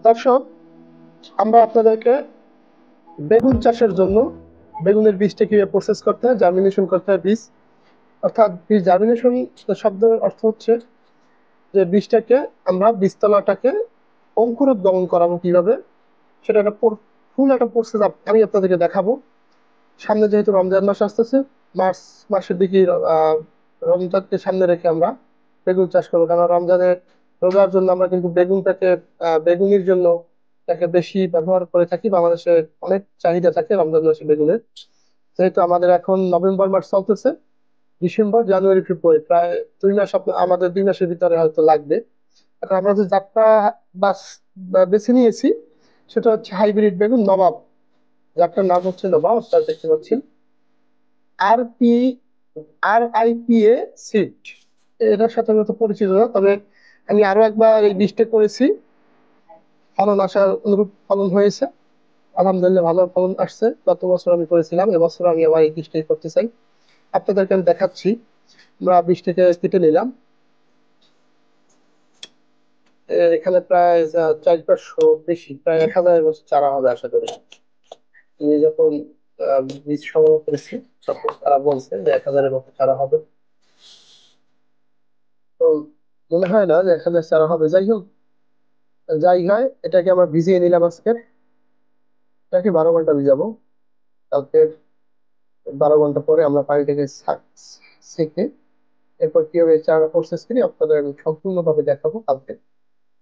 দর্শক, আমরা আপনাদেরকে বেগুন চাষের জন্য বেগুনের বীজটা কিভাবে প্রসেস করতে হয়, জার্মিনেশন করতে হয় বীজ, অর্থাৎ বীজ জার্মিনেশন শব্দের অর্থ হচ্ছে যে বীজটাকে আমরা বীজতলাটাকে অঙ্কুরোদ্গমন করাবো কিভাবে, সেটা একটা ফুল একটা প্রসেস আমি আপনাদেরকে দেখাবো। সামনে যেহেতু রমজান মাস আসতেছে, মার্চ মাসের দিকে রমজানকে সামনে রেখে আমরা বেগুন চাষ করবো, কারণ রমজানে রোজার জন্য আমরা কিন্তু বেগুনটাকে বেগুনির জন্য তাকে বেশি ব্যবহার করে থাকি। বাংলাদেশে অনেক চাহিদা থাকে রমজান মাসে বেগুনের। যেহেতু আমাদের এখন নভেম্বর মাস চলতেছে, ডিসেম্বর জানুয়ারি ফেব্রুয়ারি প্রায় 2 মাস আমাদের 2 মাসের ভিতরে হয়তো লাগবে। এখন আমরা যে জাতটা বাস বেছে নিয়েছি সেটা হচ্ছে হাইব্রিড বেগুন নবাব। জাতটার নাম হচ্ছে নবাব, আপনারা দেখতে পাচ্ছেন RP RIPA সিড। এটার সাথে হয়তো পরিচিত না, তবে আমি আরো একবার এই বীজটা করেছি, ফলন আসার অনুরূপ ফলন হয়েছে। আলহামদুলিল্লাহ ভালো ফলন আসছে। গত বছর আমি করেছিলাম, এবছর আমি আবার এই বীজটাই করতে চাই। আপনাদেরকে আমি দেখাচ্ছি। আমরা বীজটাকে কেটে নিলাম। এখানে প্রায় 400 বেশি, প্রায় 1000 বছর চারা হবে আশা করি। আমি যখন বীজ সংগ্রহ করেছি তখন তারা বলছে যে 1000-এর মতো চারা হবে। তো মনে হয় না যে 1000 চারা হবে। যাই হোক, যাই হয়, এটাকে আমরা ভিজিয়ে নিলাম আজকে। এটাকে 12 ঘন্টা ভিজাবো। কালকে 12 ঘন্টা পরে আমরা পানিটাকে সেকে এরপর কিভাবে চারা প্রসেস করি আপনাদের আমি সম্পূর্ণভাবে দেখাবো কালকে।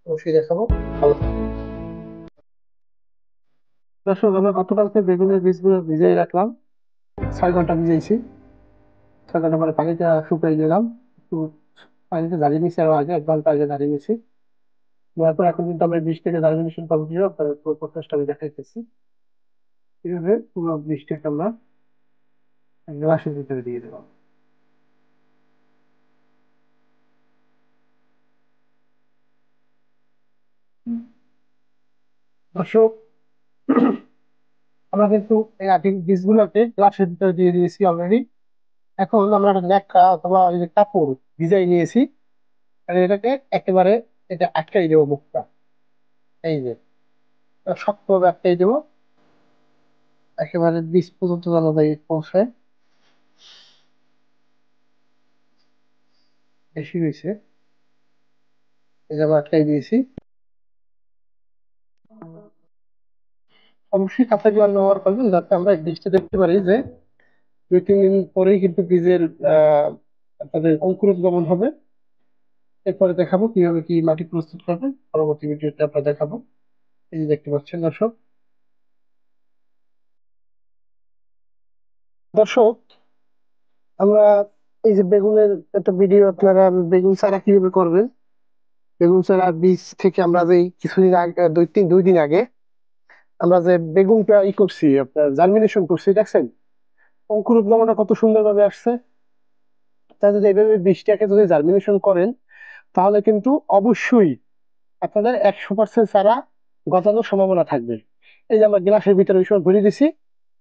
অবশ্যই দেখাবো। ভালো থাকবেন। দর্শক, আমরা গতকালকে বেগুনের বীজগুলো ভিজিয়ে রাখলাম, 6 ঘন্টা ভিজিয়েছি। 6 ঘন্টা পরে পানিটা শুকিয়ে দিলাম, একটু পানিতে দাঁড়িয়ে নিয়েছি, আরো আগে 1 ঘন্টা আগে দাঁড়িয়ে নিয়েছি। তারপর এখন কিন্তু আমরা বীজ থেকে জার্মিনেশন কমপ্লিট হবে, আপনাদের পুরো প্রসেসটা আমি দেখাইতেছি কিভাবে পুরো বীজটাকে আমরা গ্লাসের ভিতরে দিয়ে দেবো। দর্শক, আমরা কিন্তু এই বীজগুলোকে গ্লাসের ভিতরে দিয়ে দিয়েছি অলরেডি। এখন আমরা একটা ন্যাকড়া অথবা ওই যে কাপড় ভিজাই নিয়েছি, আর এটাকে একেবারে এটা আটকাই দেবো মুখটা। এই যে শক্তভাবে আটকাই দেবো, একেবারে বীজ পর্যন্ত যেন পৌঁছায়। বেশি হয়েছে, এই যে আমরা আটকাই দিয়েছি। অবশ্যই কাঁচা জল ব্যবহার করবেন, যাতে আমরা এই বীজটা দেখতে পারি যে 2-3 দিন পরেই কিন্তু বীজের তাদের অঙ্কুরোদ্গমন হবে। এরপরে দেখাবো কিভাবে কি মাটি প্রস্তুত করবেন, পরবর্তী ভিডিওতে আমরা দেখাবো। এই যে দেখতে পাচ্ছেন দর্শক। দর্শক, আমরা এই যে বেগুনের একটা ভিডিও, আপনারা বেগুন চারা কিভাবে করবেন, বেগুন চারা বীজ থেকে আমরা যে কিছুদিন আগে 2 দিন আগে আমরা যে বেগুনটা করছি, আপনার জার্মিনেশন করছি, দেখছেন অঙ্কুরোদ্গমনটা কত সুন্দরভাবে আসছে। তা যদি এইভাবে বীজটাকে যদি জার্মিনেশন করেন তাহলে কিন্তু অবশ্যই আপনাদের 100% চারা গজানোর সম্ভাবনা থাকবে। এই যে আমরা গ্লাসের ভিতরে ওই সময় ভরে দিছি,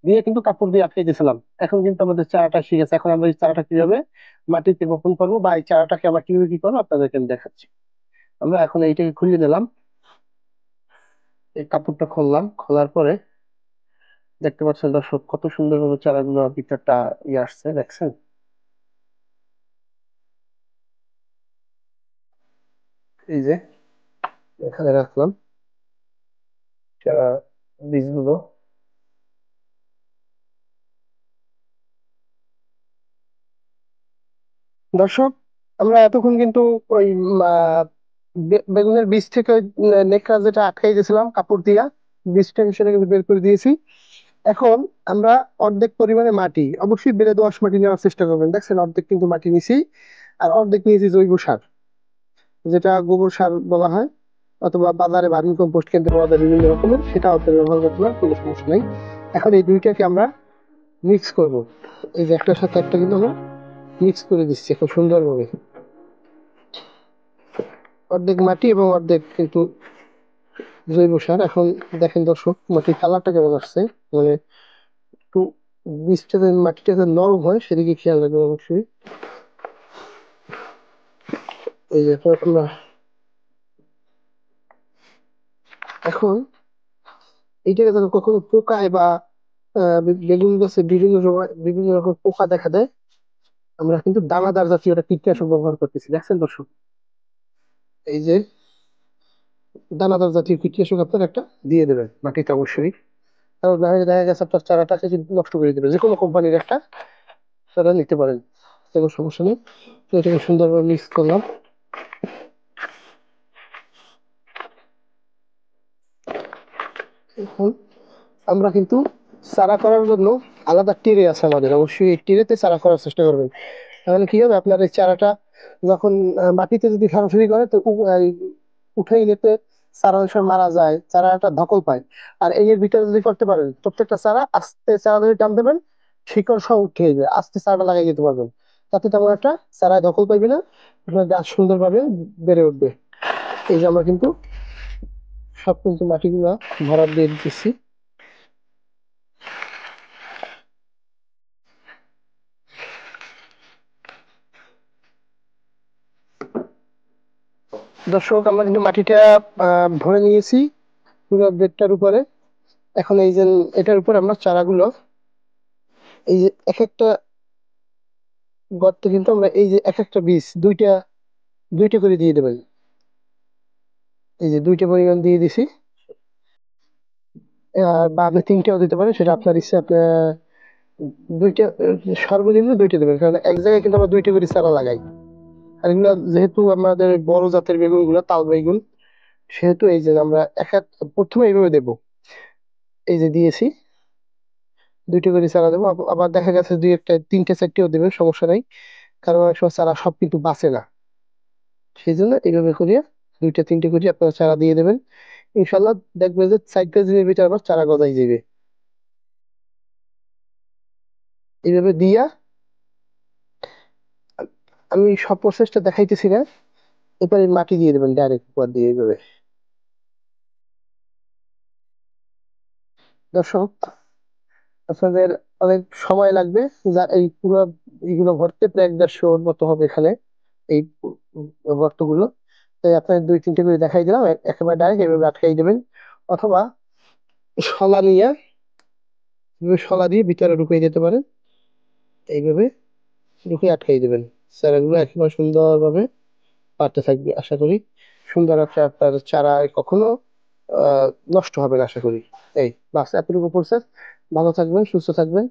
দিয়ে কিন্তু কাপড় দিয়ে আটকে দিয়েছিলাম। এখন কিন্তু আমাদের চারাটা শিখেছে। এখন আমরা এই চারাটা কিভাবে মাটিতে বপন করবো বা এই চারাটাকে আমরা কিভাবে কি করবো আপনাদেরকে আমি দেখাচ্ছি। আমরা এখন এইটাকে খুলে দিলাম, এই কাপড়টা খুললাম, খোলার পরে দেখতে পাচ্ছেন দর্শক কত সুন্দরভাবে চারাগুলো ভিতরটা আসছে, দেখছেন। এই যে এখানে রাখলাম চারা বীজগুলো। দর্শক, আমরা এতক্ষণ কিন্তু ওই বেগুনের বীজ থেকে ওই নেকড়া যেটা আটকাই দিয়েছিলাম কাপড় দিয়া, বীজটা সেটা কিন্তু বের করে দিয়েছি। এখন আমরা অর্ধেক পরিমাণে মাটি, অবশ্যই বেলে দোআঁশ মাটি নেওয়ার চেষ্টা করবেন। দেখছেন অর্ধেক কিন্তু মাটি নিছি, আর অর্ধেক নিয়েছি জৈব সার, যেটা গোবর সার বলা হয়, অথবা বাজারে ভার্মি কম্পোস্ট কিনতে পাওয়া যায় বিভিন্ন রকমের, সেটা আপনার ব্যবহার করতে পারেন, কোনো সমস্যা নেই। এখন এই দুইটাকে আমরা মিক্স করব। এই যে একটার সাথে একটা কিন্তু আমরা মিক্স করে দিচ্ছি খুব সুন্দরভাবে, অর্ধেক মাটি এবং অর্ধেক কিন্তু জৈব সার। এখন দেখেন দর্শক মাটির কালারটা কেমন আসছে, মানে একটু বীজটা যেন মাটিটা যেন নরম হয় সেদিকে খেয়াল রাখবেন অবশ্যই। এই যে আমরা এখন এইটাকে যখন কখনো পোকায় বা বেগুন গাছে বিভিন্ন রকম পোকা দেখা দেয়, আমরা কিন্তু দানাদার জাতীয় একটা কীটনাশক ব্যবহার করতেছি, দেখছেন দর্শক? এই যে দানাদার জাতীয় কীটনাশক আপনার একটা দিয়ে দেবেন মাটিতে অবশ্যই, কারণ না হলে দেখা গেছে আপনার চারাটাকে কিন্তু নষ্ট করে দেবে। যে কোনো কোম্পানির একটা চারা নিতে পারেন, কোনো সমস্যা নেই। তো এটাকে সুন্দরভাবে মিক্স করলাম। এখন আমরা কিন্তু চারা করার জন্য আলাদা ট্রে আছে আমাদের, অবশ্যই এই ট্রেতে চারা করার চেষ্টা করবেন। তাহলে কি হবে, আপনার এই চারাটা যখন মাটিতে যদি সরাসরি করে তো উঠে নিতে চারা অনেক সময় মারা যায়, চারাটা ধকল পায়। আর এই এর ভিতরে যদি করতে পারেন, প্রত্যেকটা চারা আস্তে চারা ধরে টান দেবেন, শিকড় সহ উঠে যাবে, আস্তে চারাটা লাগিয়ে যেতে পারবেন। তাতে তেমন একটা চারায় দখল পাইবে না, আপনার গাছ সুন্দরভাবে বেড়ে উঠবে। এই যে আমরা কিন্তু সব কিন্তু মাটিগুলা ভরাট দিয়ে দিতেছি। দর্শক, আমরা কিন্তু মাটিটা ভরে নিয়েছি পুরো বেডটার উপরে। এখন এই যে এটার উপর আমরা চারাগুলো, এই যে এক একটা গর্তে কিন্তু আমরা এই যে এক একটা বীজ দুইটা দুইটা করে দিয়ে দেবেন। এই যে দুইটা পরিমাণ দিয়ে দিছি। বা আপনি তিনটাও দিতে পারেন, সেটা আপনার ইচ্ছে। আপনি দুইটা, সর্বনিম্ন দুইটা দেবেন, কারণ এক জায়গায় কিন্তু আমরা দুইটা করে চারা লাগাই। আর এগুলো যেহেতু আমাদের বড় জাতের বেগুন গুলো, তাল বেগুন, সেহেতু এই যে আমরা প্রথমে এইভাবে দেবো। এই যে দিয়েছি, দুইটা করে চারা দেবো। আবার দেখা গেছে দুই একটা তিনটে চারটেও দেবেন, সমস্যা নাই। কারণ অনেক সময় চারা সব কিন্তু বাঁচে না, সেই জন্য এইভাবে করিয়া দুইটা তিনটে করে আপনারা চারা দিয়ে দেবেন। ইনশাল্লাহ দেখবেন যে 4-5 দিনের ভিতরে আবার চারা গজাই যাবে। এইভাবে দিয়া, আমি সব প্রসেসটা দেখাইতেছি না, এবারে মাটি দিয়ে দেবেন ডাইরেক্ট উপর দিয়ে এইভাবে। দর্শক, আপনাদের অনেক সময় লাগবে, যা এই পুরো এইগুলো ভরতে প্রায় 150 মতো হবে এখানে, এই গর্তগুলো। তাই আপনার দুই তিনটে করে দেখাই দিলাম, একেবারে ডাইরেক্ট এইভাবে আটকাই দেবেন। অথবা শলা নিয়ে, শলা দিয়ে ভিতরে ঢুকিয়ে যেতে পারেন। এইভাবে ঢুকিয়ে আটকাই দেবেন, চারাগুলো একেবারে সুন্দরভাবে বাড়তে থাকবে। আশা করি সুন্দর একটা আপনার চারা কখনো নষ্ট হবে না, আশা করি। এই বাস এতটুকু প্রসেস। ভালো থাকবেন, সুস্থ থাকবেন,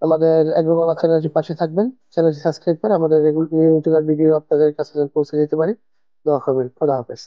আমাদের এগ্রোবাবা চ্যানেলটির পাশে থাকবেন। চ্যানেলটি সাবস্ক্রাইব করে আমাদের নিয়মিত ভিডিও আপনাদের কাছে পৌঁছে দিতে পারি। দোয়া করবেন। খোদা হাফেজ।